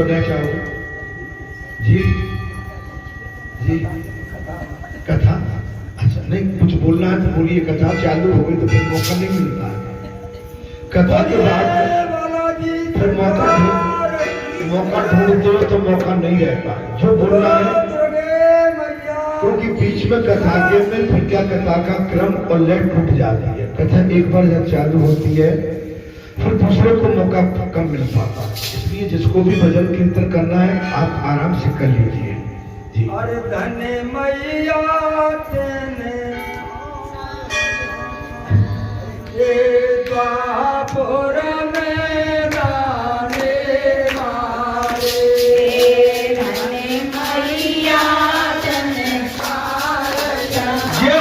बोलना चाहोगे? जी जी कथा, अच्छा नहीं कुछ बोलना है तो बोलिए। कथा चालू हो गई तो फिर मौका नहीं मिलता है। कथा के बाद फिर मौका ढूंढते हो तो मौका नहीं रहता जो बोलना है, क्योंकि बीच में कथा के में फिर क्या कथा का क्रम और लेट टूट जाती है। कथा एक बार जब चालू होती है फिर दूसरे को मौका कम मिल पाता, इसलिए जिसको भी भजन कीर्तन करना है आप आराम से कर लीजिए जी। अरे धन्य मैया तेने ये द्वापर में राने मारे, धन्य मैया तेने ये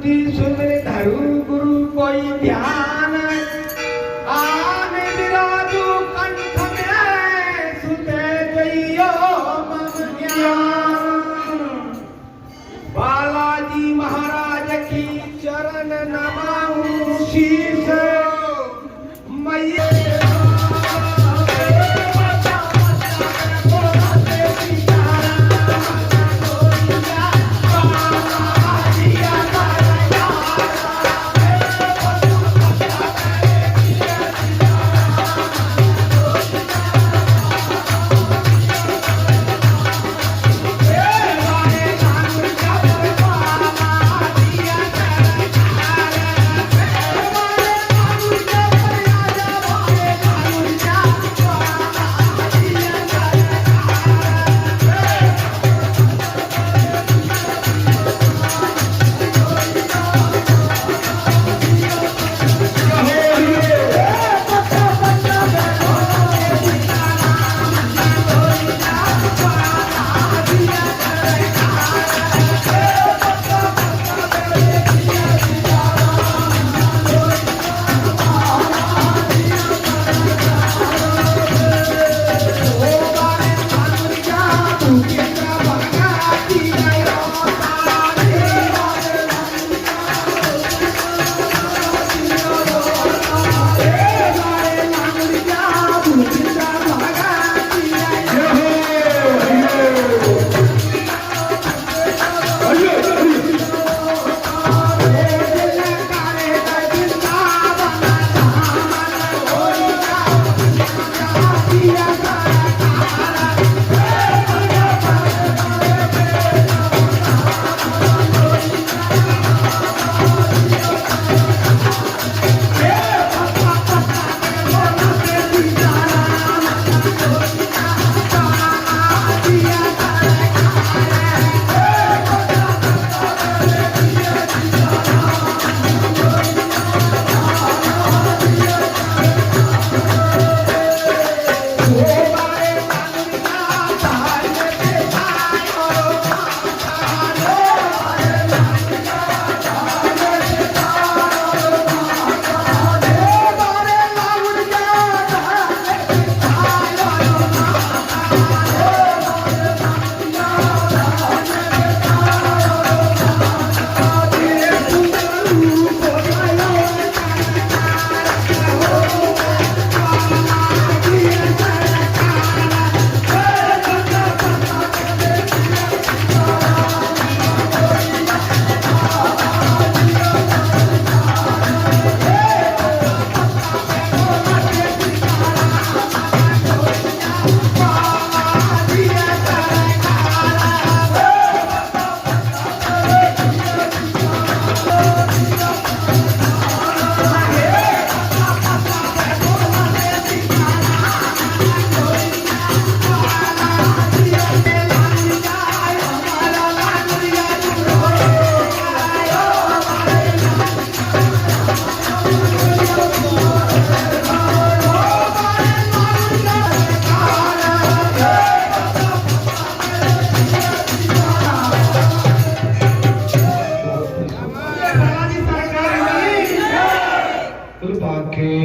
स्तुति सुमिर धरु गुरु कोई ध्यान आन विराजु कंठ में सुते जइयो मम ज्ञान। बालाजी महाराज की चरण नमाऊं शीश मैया।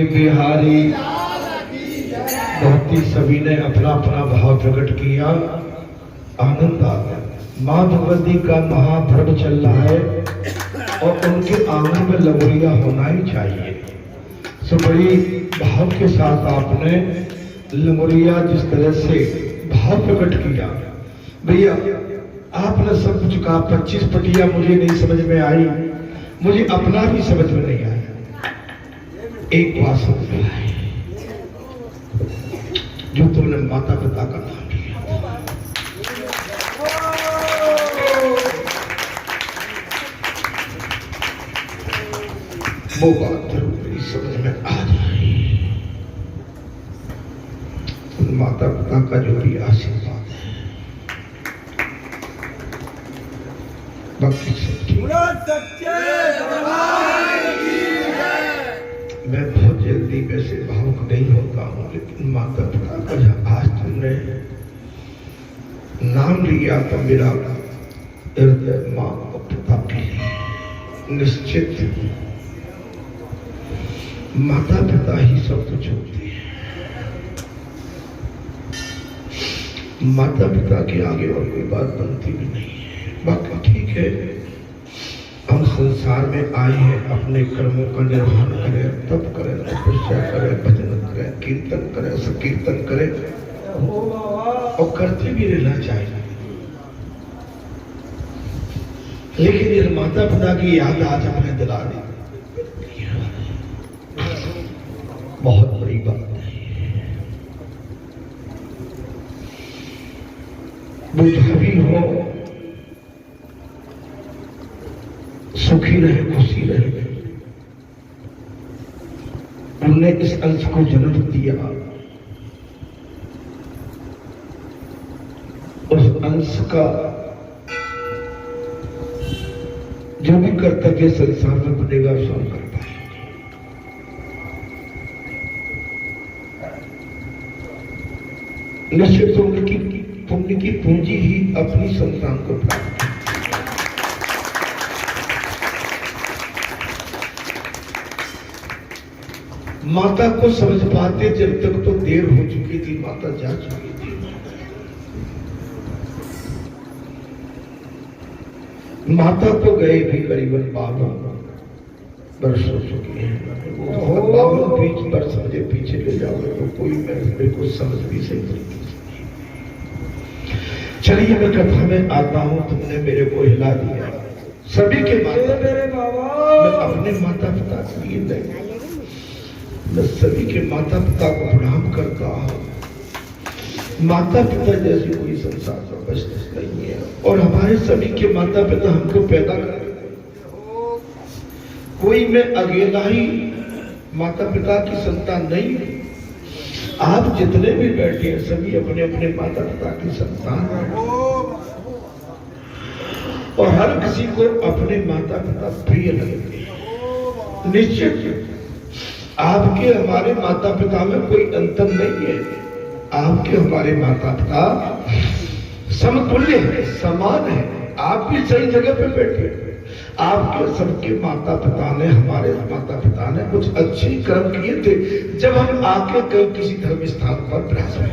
बिहारी बहुत ही सभी ने अपना अपना भाव प्रकट किया। आनंद आ गया। माँ भगवती का महापर्व चल रहा है और उनके आंगन में लंगोरिया होना ही चाहिए। सो बड़ी भाव के साथ आपने लंगोरिया जिस तरह से भाव प्रकट किया, भैया आपने सब कुछ कहा। 25 पटिया मुझे नहीं समझ में आई, मुझे अपना भी समझ में नहीं आया। एक बात समझ में आई, जो तुमने माता पिता का नाम लिया, वो बात जरूर मेरी समझ में आ जाए। उन माता पिता का जो भी आशीर्वाद है, बाकी सब ठीक। मैं बहुत जल्दी वैसे भावुक नहीं होता हूँ, लेकिन माता पिता का जब आज तुमने नाम लिया तो मेरा हृदय माँ और पिता के लिए निश्चित माता पिता ही सब कुछ होते हैं। माता पिता के आगे और कोई बात बनती भी नहीं है। बाकी ठीक है, हम संसार में आए हैं, अपने कर्मों का निर्वहन करें, तप करें, तपस्या करें, भजन करें, कीर्तन करें, संकीर्तन करें और करते भी रहना चाहिए। लेकिन ये माता पिता की याद आज हमें दिला दी, बहुत बड़ी बात है। बुद्धि हो, सुखी रहे, खुशी रहे। उनने इस अंश को जन्म दिया, उस अंश का जो भी कर्तव्य संसार में बनेगा सब कर पाएंगे। निश्चित पुण्य की पूंजी ही अपनी संतान को प्राप्त है। माता को समझ पाते जब तक तो देर हो चुकी थी, माता जा चुकी थी। माता को गए भी करीबन 52 वर्ष हो चुके हैं। 52 वर्ष मुझे पीछे ले जाओगे तो कोई मेरे को समझ भी सही तरीके से। चलिए मैं कथा में आता हूं। तुमने मेरे को हिला दिया। सभी के माता, मैं अपने माता पिता के लिए नहीं, मैं सभी के माता पिता को प्रणाम करता हूं। माता पिता जैसी कोई संसार का वस्तु नहीं है। और हमारे सभी के माता पिता हमको पैदा कर, कोई मैं अकेला ही माता पिता की संतान नहीं है। आप जितने भी बैठे हैं सभी अपने अपने माता पिता की संतान हैं। और हर किसी को अपने माता पिता प्रिय लगते हैं। निश्चित आपके हमारे माता पिता में कोई अंतर नहीं है। आपके हमारे माता पिता समतुल्य है, समान है। आप भी सही जगह पे बैठे। आपके सबके माता पिता ने, हमारे माता पिता ने कुछ अच्छे कर्म किए थे जब हम आके कहीं किसी धर्म स्थान पर विराजमान।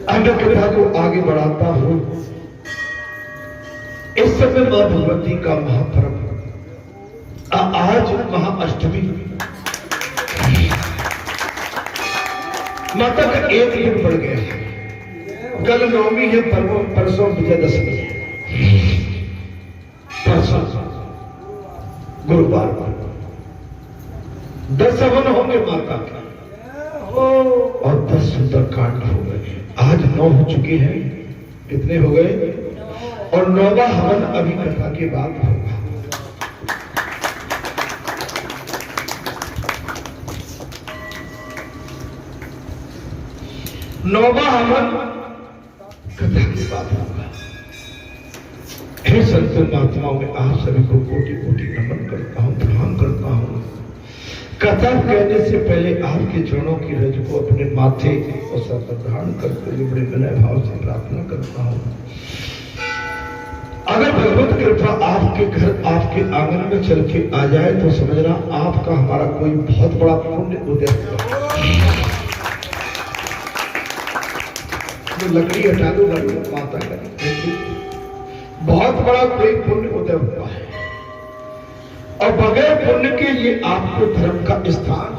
अगर कथा को आगे बढ़ाता हूं, इस समय मां भगवती का महापर्व, आज महाअष्टमी, माता का एक दिन बढ़ गया है। कल नवमी है, परसों विजयदशमी है, परसों गुरुवार 10 हवन होंगे माता के और 10 सुंदर कांड हो गए। आज 9 हो चुके हैं। कितने हो गए? और 9वां हवन अभी कथा के बाद होगा। नौवां हवन कथा के बाद होगा। हे संतों महात्माओं, में आप सभी को कोटि कोटि नमन करता हूं, प्रणाम करता हूं। कथा कहने से पहले आपके चरणों की रज को अपने माथे और सर पर धारण करते हुए बड़े विनय भाव से प्रार्थना करता हूं। अगर भगवत कृपा आपके घर, आपके आंगन में चल के आ जाए तो समझना आपका हमारा कोई बहुत बड़ा पुण्य उदय होगा। लकड़ी हटा दो, माता का बहुत बड़ा कोई पुण्य उदय हुआ है। और बगैर पुण्य के लिए आपको धर्म का स्थान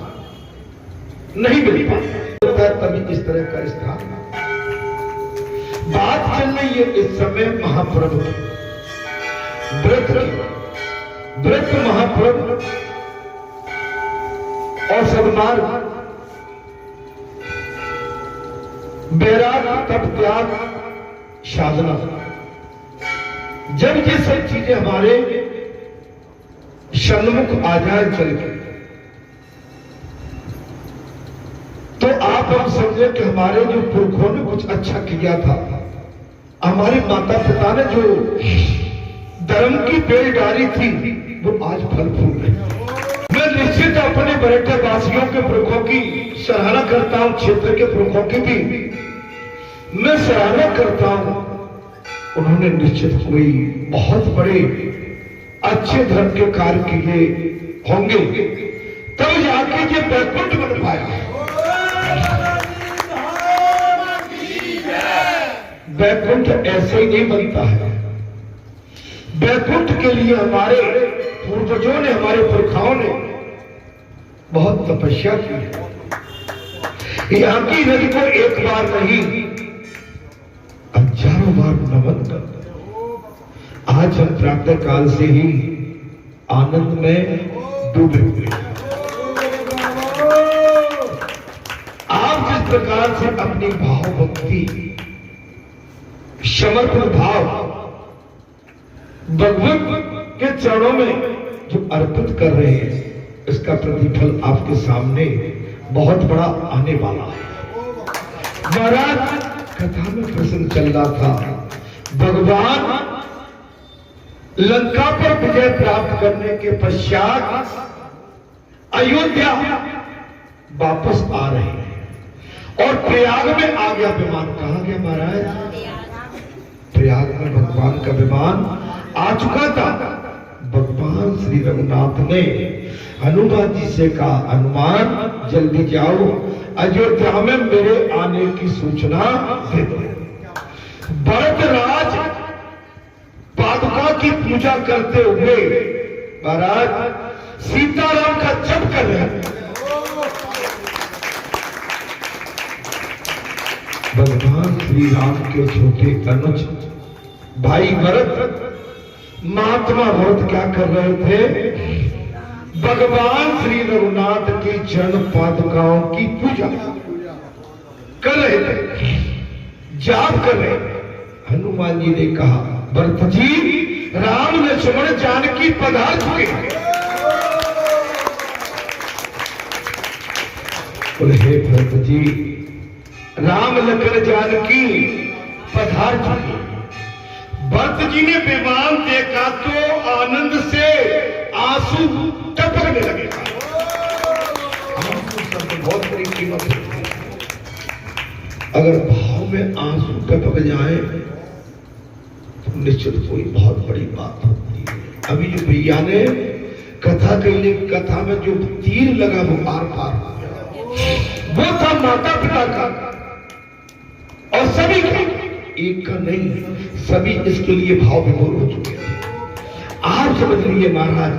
नहीं मिल पाता, तभी इस तरह का स्थान। बात चल रही है इस समय महाप्रभु व्रत महाप्रभु और सन्मार्ग, बैराग, तप, त्याग, साधना। जब ये सब चीजें हमारे सन्मुख आ जाए चल के, तो आप हम समझे कि हमारे जो पुरखों ने कुछ अच्छा किया था, हमारे माता पिता ने जो धर्म की बेल डाली थी, वो आज फल फूल है। मैं निश्चित अपने बरेठे वासियों के पुरखों की सराहना करता हूं, क्षेत्र के पुरखों की भी मैं सराहना करता हूं उन्होंने निश्चित कोई बहुत बड़े अच्छे धर्म के कार्य किए होंगे, तब जाके ये बैकुंठ बन पाया। बैकुंठ ऐसे ही नहीं बनता है। बैकुंठ के लिए हमारे पूर्वजों ने, हमारे पुरखाओं ने बहुत तपस्या की है। यहां की नदी को एक बार नहीं, हजारों बार नमन कर आज हम प्रातः काल से ही आनंद में डूबे हुए हैं। आप जिस प्रकार से अपनी भाव भक्ति, समर्पण भाव भगवत के चरणों में जो अर्पित कर रहे हैं, इसका प्रतिफल आपके सामने बहुत बड़ा आने वाला है। महाराज कथा में प्रसंग चल रहा था, भगवान लंका पर विजय प्राप्त करने के पश्चात अयोध्या वापस आ रहे हैं और प्रयाग में आ गया विमान। कहा गया महाराज? प्रयाग में भगवान का विमान आ चुका था। भगवान श्री रघुनाथ ने हनुमान जी से कहा, हनुमान जल्दी जाओ, अयोध्या में मेरे आने की सूचना दे दो। भरतराज पादुका की पूजा करते हुए महाराज सीताराम का जप कर रहे हैं। भगवान श्री राम के छोटे अनुज भाई भरत, महात्मा भरत क्या कर रहे थे? भगवान श्री रघुनाथ की चरण पादुकाओं की पूजा कर रहे थे, जाप कर रहे थे। हनुमान जी ने कहा, भरत जी, राम लक्ष्मण जानकी पधार चुके हैं। बोले, हे भरत जी, राम लक्ष्मण जानकी पधार चुके। भरत जी ने विमान देखा तो आनंद से आंसू टपकने लगे। आंसू शब्द बहुत बड़ी कीमत है। अगर भाव में आंसू टपक जाए तो निश्चित कोई बहुत बड़ी बात होती है। अभी जो भैया ने कथा कही, कथा में जो तीर लगा वो पार पार हो गया। वो था माता पिता का और सभी का, एक का नहीं, सभी इसके लिए भाव विभोर हो चुके हैं। आप समझ लीजिए महाराज,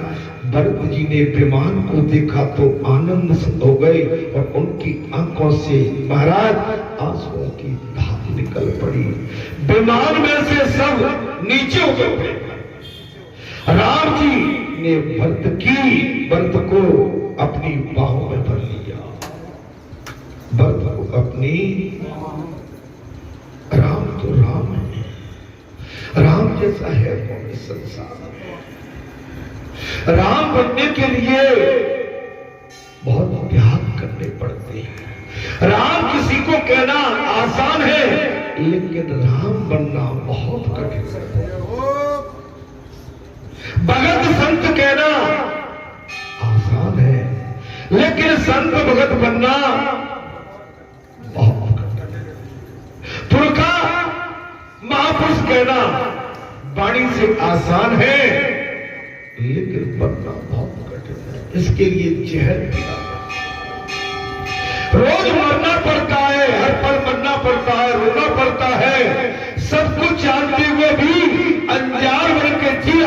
भरत जी ने विमान को देखा तो आनंद से हो गए और उनकी आंखों से महाराज आंसुओं की धार निकल पड़ी। विमान में से सब नीचे उतर गए। राम जी ने भरत को अपनी बाहों में भर लिया। भरत को अपनी, राम तो राम है, राम जैसा है कौन इस संसार में। राम बनने के लिए बहुत त्याग करने पड़ते हैं। राम किसी को कहना आसान है, लेकिन राम बनना बहुत कठिन है। भगत संत कहना आसान है, लेकिन संत भगत बनना बहुत कठिन है। पुरखा महापुरुष कहना वाणी से आसान है, लेकिन बनना बहुत कठिन है। इसके लिए जहर पीना, रोज मरना पड़ता है, हर पल मरना पड़ता है, रोना पड़ता है, सब कुछ जानते हुए भी अनजान बन के जी